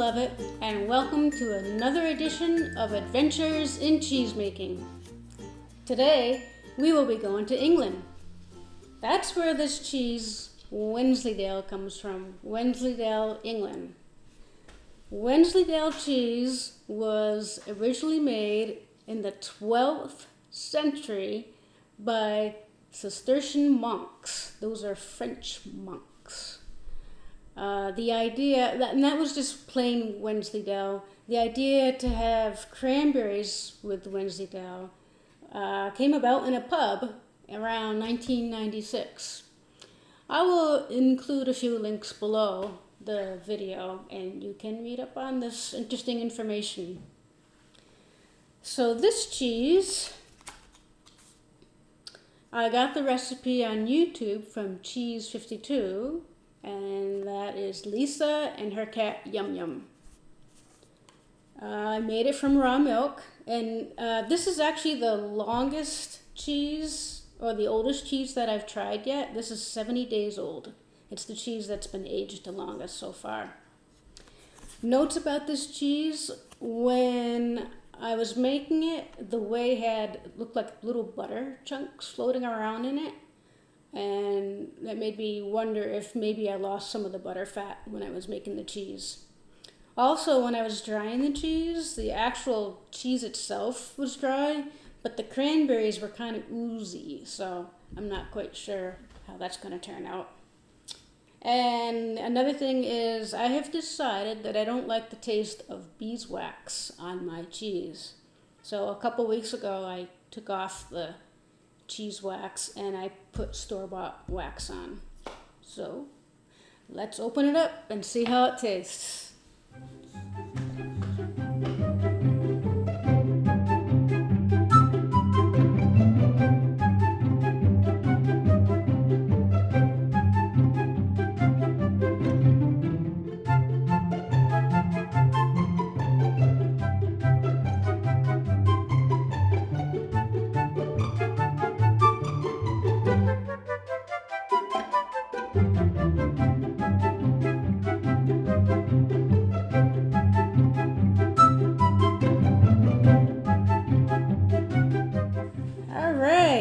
Leavitt, and welcome to another edition of Adventures in Cheesemaking. Today, we will be going to England. That's where this cheese, Wensleydale, comes from. Wensleydale, England. Wensleydale cheese was originally made in the 12th century by Cistercian monks. Those are French monks. The idea, and that was just plain Wensleydale. The idea to have cranberries with Wensleydale came about in a pub around 1996. I will include a few links below the video and you can read up on this interesting information. So this cheese, I got the recipe on YouTube from Cheese52, and that is Lisa and her cat YumYum. I made it from raw milk, and this is actually the longest cheese, or the oldest cheese that I've tried yet. This is 70 days old. It's the cheese that's been aged the longest so far. Notes about this cheese: when I was making it, the whey looked like little butter chunks floating around in it. And that made me wonder if maybe I lost some of the butter fat when I was making the cheese. Also, when I was drying the cheese, the actual cheese itself was dry, but the cranberries were kind of oozy, so I'm not quite sure how that's going to turn out. And another thing is, I have decided that I don't like the taste of beeswax on my cheese. So a couple weeks ago, I took off the cheese wax and I put store-bought wax on. So let's open it up and see how it tastes.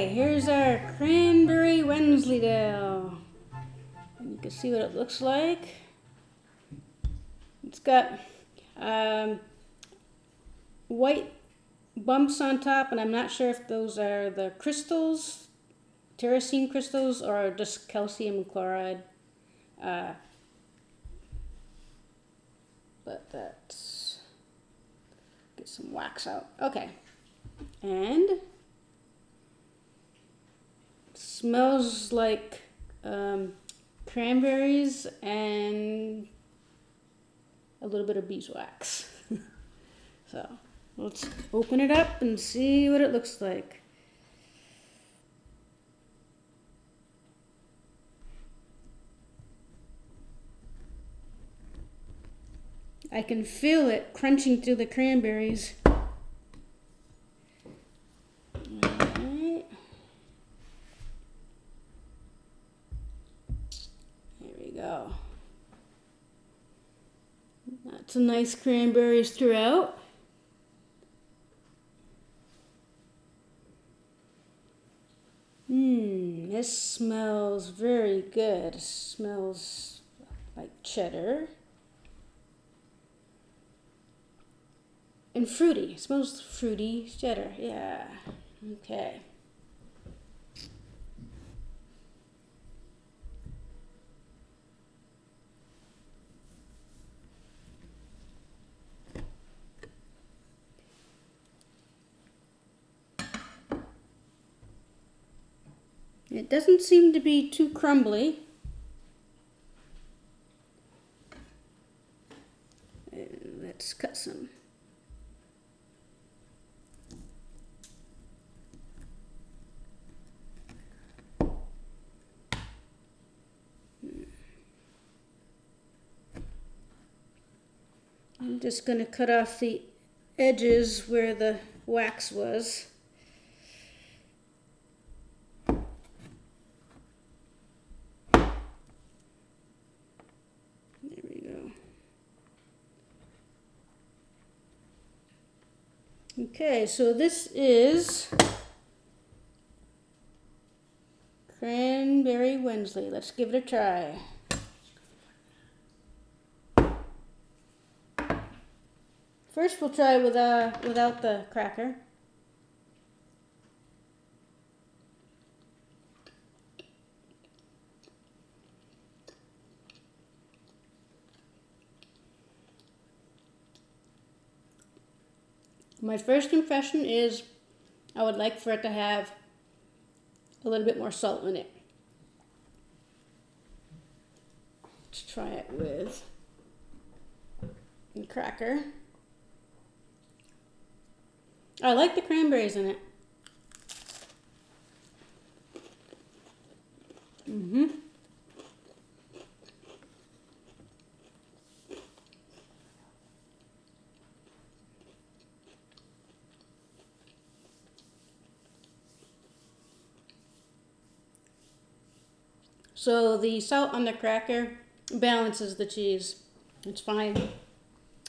Here's our Cranberry Wensleydale. And you can see what it looks like. It's got white bumps on top, and I'm not sure if those are the crystals, tyrosine crystals, or just calcium chloride. But that's, get some wax out. Okay, and smells like cranberries and a little bit of beeswax. So let's open it up and see what it looks like. I can feel it crunching through the cranberries. Lots of nice cranberries throughout. This smells very good. It smells like cheddar. And fruity. It smells fruity cheddar. Yeah. Okay. It doesn't seem to be too crumbly. And let's cut some. I'm just going to cut off the edges where the wax was. There we go. Okay, so this is Cranberry Wensleydale. Let's give it a try. First we'll try without the cracker. My first impression is I would like for it to have a little bit more salt in it. Let's try it with the cracker. I like the cranberries in it. So the salt on the cracker balances the cheese. It's fine.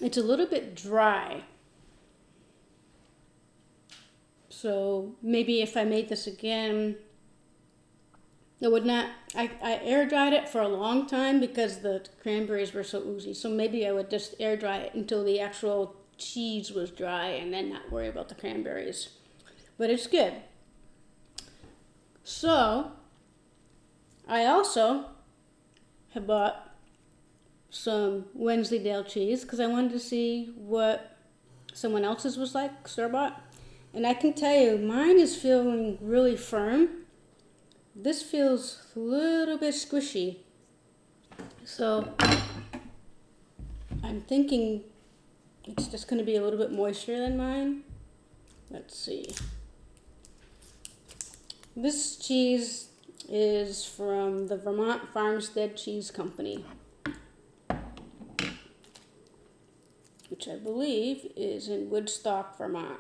It's a little bit dry. So maybe if I made this again, it would not, I air dried it for a long time because the cranberries were so oozy. So maybe I would just air dry it until the actual cheese was dry and then not worry about the cranberries. But it's good. So I also have bought some Wensleydale cheese because I wanted to see what someone else's was like, store-bought. And I can tell you, mine is feeling really firm. This feels a little bit squishy. So I'm thinking it's just going to be a little bit moister than mine. Let's see. This cheese is from the Vermont Farmstead Cheese Company, which I believe is in Woodstock, Vermont.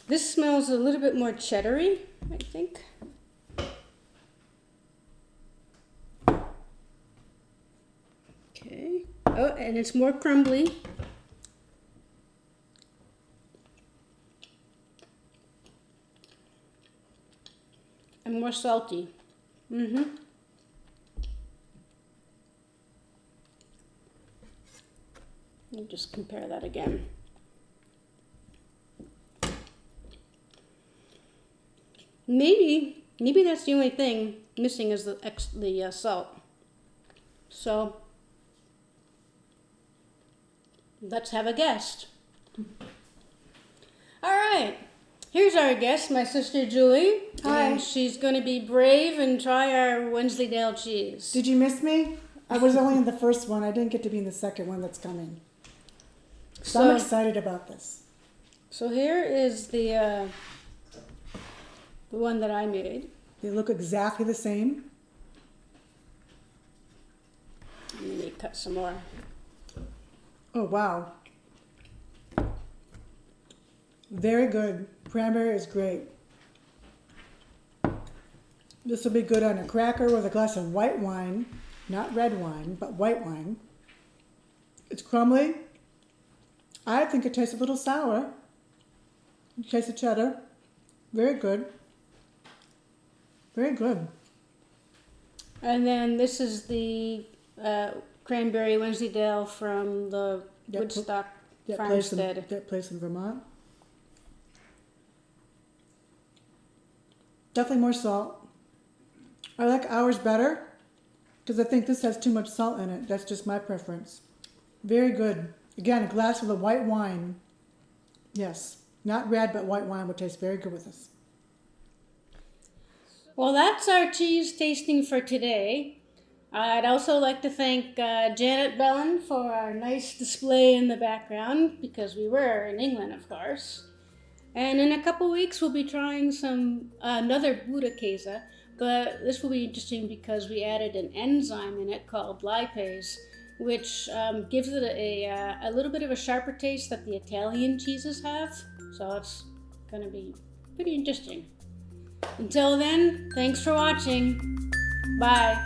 This smells a little bit more cheddary, I think. Okay. Oh, and it's more crumbly. And more salty. Let me just compare that again. Maybe that's the only thing missing is the salt. So let's have a guest. All right, here's our guest, my sister Julie. Hi. And she's going to be brave and try our Wensleydale cheese. Did you miss me? I was only in the first one. I didn't get to be in the second one that's coming. So I'm excited about this. So here is the one that I made. They look exactly the same. Let me cut some more. Oh, wow. Very good. Cranberry is great. This will be good on a cracker with a glass of white wine. Not red wine, but white wine. It's crumbly. I think it tastes a little sour. It tastes of cheddar. Very good. Very good. And then this is the Cranberry Wensleydale from the Woodstock Farmstead. That place in Vermont. Definitely more salt. I like ours better because I think this has too much salt in it. That's just my preference. Very good. Again, a glass of the white wine. Yes, not red, but white wine would taste very good with this. Well, that's our cheese tasting for today. I'd also like to thank Janet Belon for our nice display in the background, because we were in England, of course. And in a couple weeks, we'll be trying another Budakesa, but this will be interesting because we added an enzyme in it called lipase, which gives it a little bit of a sharper taste that the Italian cheeses have. So it's going to be pretty interesting. Until then, thanks for watching. Bye.